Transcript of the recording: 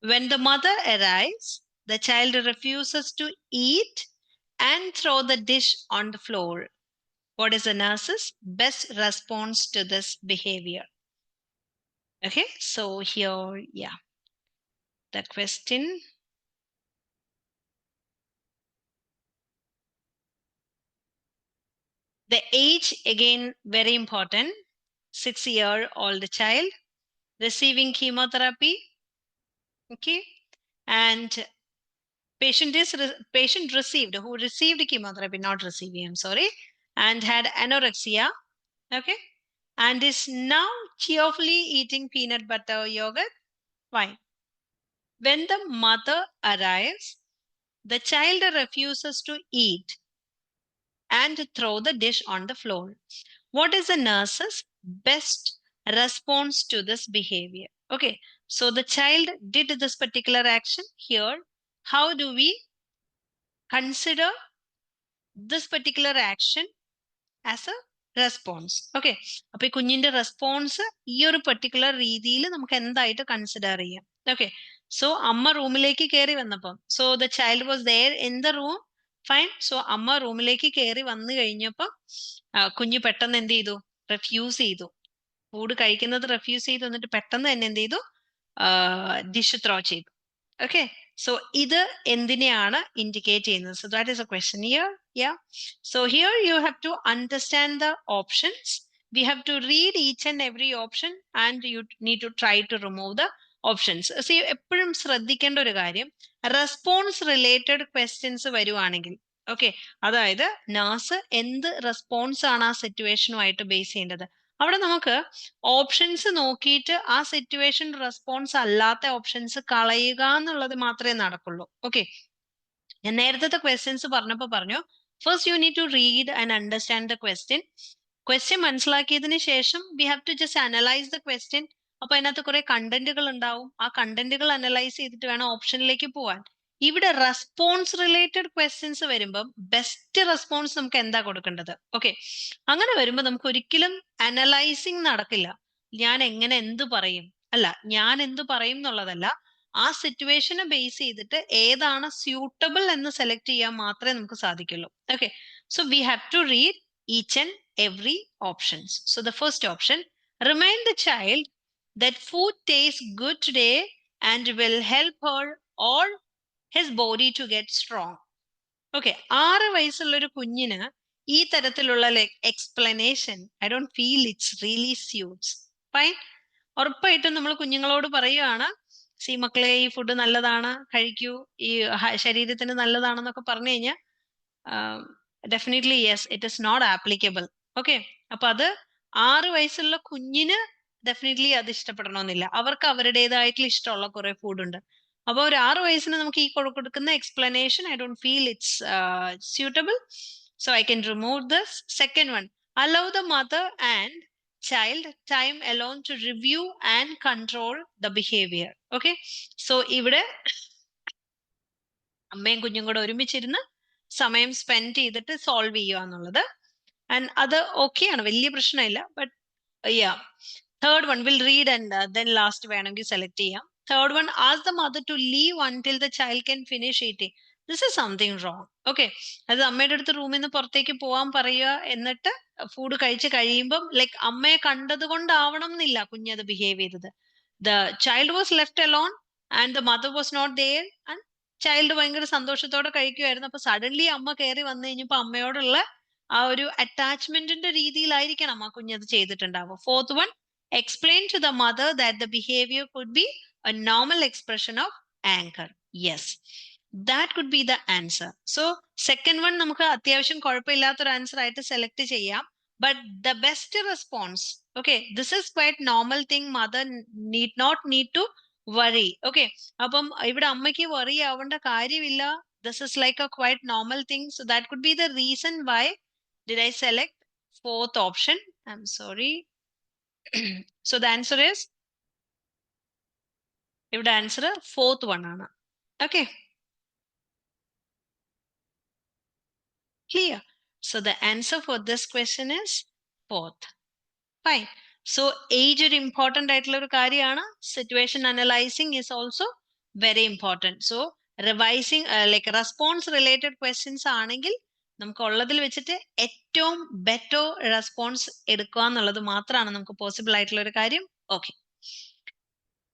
When the mother arrives, the child refuses to eat and throw the dish on the floor. What is the nurse's best response to this behavior? Okay, so here, yeah, the question. The age, again, very important. 6-year-old child receiving chemotherapy. Okay, and patient received, who received chemotherapy, not receiving, I'm sorry, and had anorexia. Okay, and is now cheerfully eating peanut butter yogurt. Fine. When the mother arrives, the child refuses to eat and throw the dish on the floor. What is the nurse's best response to this behavior? Okay, so the child did this particular action here. How do we consider this particular action as a response? Okay, അപ്പൊ ഈ കുഞ്ഞിന്റെ response ഈ ഒരു particular രീതിയിൽ നമുക്ക് എന്തായിട്ട് consider ചെയ്യാം? Okay, so അമ്മ റൂമിലേക്ക് കയറി വന്നപ്പം, so the child was there in the room. Fine. So അമ്മ റൂമിലേക്ക് കയറി വന്നു കഴിഞ്ഞപ്പം കുഞ്ഞ് പെട്ടെന്ന് എന്ത് ചെയ്തു? റെഫ്യൂസ് ചെയ്തു. ഫുഡ് കഴിക്കുന്നത് റെഫ്യൂസ് ചെയ്തു. എന്നിട്ട് പെട്ടെന്ന് തന്നെ എന്ത് ചെയ്തു? ഡിഷ് ത്രോ ചെയ്തു. ഓക്കെ, സോ ഇത് എന്തിനെയാണ് ഇൻഡിക്കേറ്റ് ചെയ്യുന്നത്? So that is A question here. Yeah, so here you have to understand the options. We have to read each and every option and you need to try to remove the options. See, എപ്പോഴും ശ്രദ്ധിക്കേണ്ട ഒരു കാര്യം, response related questions വരുവാണെങ്കിൽ, okay, അതായത് nurse എന്ത് response ആണ് ആ സിറ്റുവേഷനുമായിട്ട് base ചെയ്യേണ്ടത്, അവിടെ നമുക്ക് ഓപ്ഷൻസ് നോക്കിയിട്ട് ആ സിറ്റുവേഷൻ റെസ്പോൺസ് അല്ലാത്ത ഓപ്ഷൻസ് കളയുക എന്നുള്ളത് മാത്രമേ നടക്കുള്ളൂ. ഓക്കെ, ഞാൻ നേരത്തെ ക്വസ്റ്റ്യൻസ് പറഞ്ഞപ്പോൾ പറഞ്ഞു, first you need to read and understand the question. Question മനസ്സിലാക്കിയതിന് ശേഷം we have to just analyse the question. അപ്പൊ അതിനകത്ത് കുറെ കണ്ടന്റുകൾ ഉണ്ടാവും. ആ കണ്ടന്റുകൾ അനലൈസ് ചെയ്തിട്ട് വേണം ഓപ്ഷനിലേക്ക് പോവാൻ. ഇവിടെ റെസ്പോൺസ് റിലേറ്റഡ് ക്വസ്റ്റ്യൻസ് വരുമ്പം ബെസ്റ്റ് റെസ്പോൺസ് നമുക്ക് എന്താ കൊടുക്കേണ്ടത്? ഓക്കെ, അങ്ങനെ വരുമ്പോൾ നമുക്ക് ഒരിക്കലും അനലൈസിങ് നടക്കില്ല. ഞാൻ എങ്ങനെ എന്ത് പറയും, അല്ല, ഞാൻ എന്ത് പറയും എന്നുള്ളതല്ല, ആ സിറ്റുവേഷനെ ബേസ് ചെയ്തിട്ട് ഏതാണ് സ്യൂട്ടബിൾ എന്ന് സെലക്ട് ചെയ്യാൻ മാത്രമേ നമുക്ക് സാധിക്കുള്ളൂ. Okay, so we have to read each and every options. So the first option, remind the child that food tastes good today and will help her or his body to get strong. Okay, 6 വയസ്സുള്ള ഒരു കുഞ്ഞിന് ഈ തരത്തിലുള്ള explanation, I don't feel it's really suits. Fine. ഉറപ്പായിട്ടും നമ്മൾ കുഞ്ഞുങ്ങളോട് പറയുകയാണ്, C മക്കളെ, ഈ ഫുഡ് നല്ലതാണ്, കഴിക്കൂ, ഈ ശരീരത്തിന് നല്ലതാണെന്നൊക്കെ പറഞ്ഞു കഴിഞ്ഞാൽ definitely yes, it is not applicable. Okay, അപ്പൊ അത് 6 വയസ്സുള്ള കുഞ്ഞിന് ഡെഫിനറ്റ്ലി അത് ഇഷ്ടപ്പെടണമെന്നില്ല. അവർക്ക് അവരുടേതായിട്ടുള്ള ഇഷ്ടമുള്ള കുറെ ഫുഡ് ഉണ്ട്. അപ്പൊ ഒരു 6 വയസ്സിന് നമുക്ക് ഈ കൊടുക്കുന്ന explanation I don't feel it's suitable. So I can remove this. Second one, allow the mother and child time alone to review and control the behavior. Okay, so ഇവിടെ അമ്മയും കുഞ്ഞും കൂടെ ഒരുമിച്ചിരുന്ന് സമയം സ്പെൻഡ് ചെയ്തിട്ട് സോൾവ് ചെയ്യുക എന്നുള്ളത്, ആൻഡ് അത് ഓക്കെയാണ്, വലിയ പ്രശ്നമില്ല. But yeah, third one will read and then last വേണമെങ്കിൽ സെലക്ട് ചെയ്യാം. Third one, ask the mother to leave until the child can finish eating. This is something wrong. Okay, അത് അമ്മയുടെ അടുത്ത് റൂമിൽ നിന്ന് പുറത്തേക്ക് പോവാൻ പറയുക, എന്നിട്ട് ഫുഡ് കഴിച്ച് കഴിയുമ്പം ലൈക്ക് അമ്മയെ കണ്ടത് കൊണ്ടാവണം എന്നില്ല കുഞ്ഞത് ബിഹേവ് ചെയ്തത്. The child was left alone and the mother was not there and child ഭയങ്കര സന്തോഷത്തോടെ കഴിക്കുമായിരുന്നു. അപ്പൊ സഡൻലി അമ്മ കയറി വന്നു കഴിഞ്ഞപ്പോ അമ്മയോടുള്ള ആ ഒരു അറ്റാച്ച്മെന്റിന്റെ രീതിയിലായിരിക്കണം ആ കുഞ്ഞത് ചെയ്തിട്ടുണ്ടാവുക. Fourth one, explain to the mother that the behavior could be a normal expression of anger. Yes, that could be the answer. So second one നമുക്ക് അത്യാവശ്യം കുഴപ്പമില്ലാത്തൊരു ആൻസർ ആയിട്ട് സെലക്ട് ചെയ്യാം. But the best response, okay, this is quite normal thing, mother need not need to worry. Okay, അപ്പം ഇവിടെ അമ്മയ്ക്ക് worry ആവേണ്ട കാര്യമില്ല. This is like a quite normal thing. So that could be the reason why did I select fourth option. I'm sorry. So the answer is, ഇവിടെ answer fourth one ആണ്. Okay, clear? So the answer for this question is fourth. Fine. So age ഒരു important ആയിട്ടുള്ള ഒരു കാര്യമാണ്. Situation analysing is also very important. So revising like response related questions ആണെങ്കിൽ നമുക്ക് ഉള്ളതിൽ വെച്ചിട്ട് ഏറ്റവും ബെറ്റർ റെസ്പോൺസ് എടുക്കുക എന്നുള്ളത് മാത്രമാണ് നമുക്ക് പോസിബിൾ ആയിട്ടുള്ള ഒരു കാര്യം. ഓക്കെ,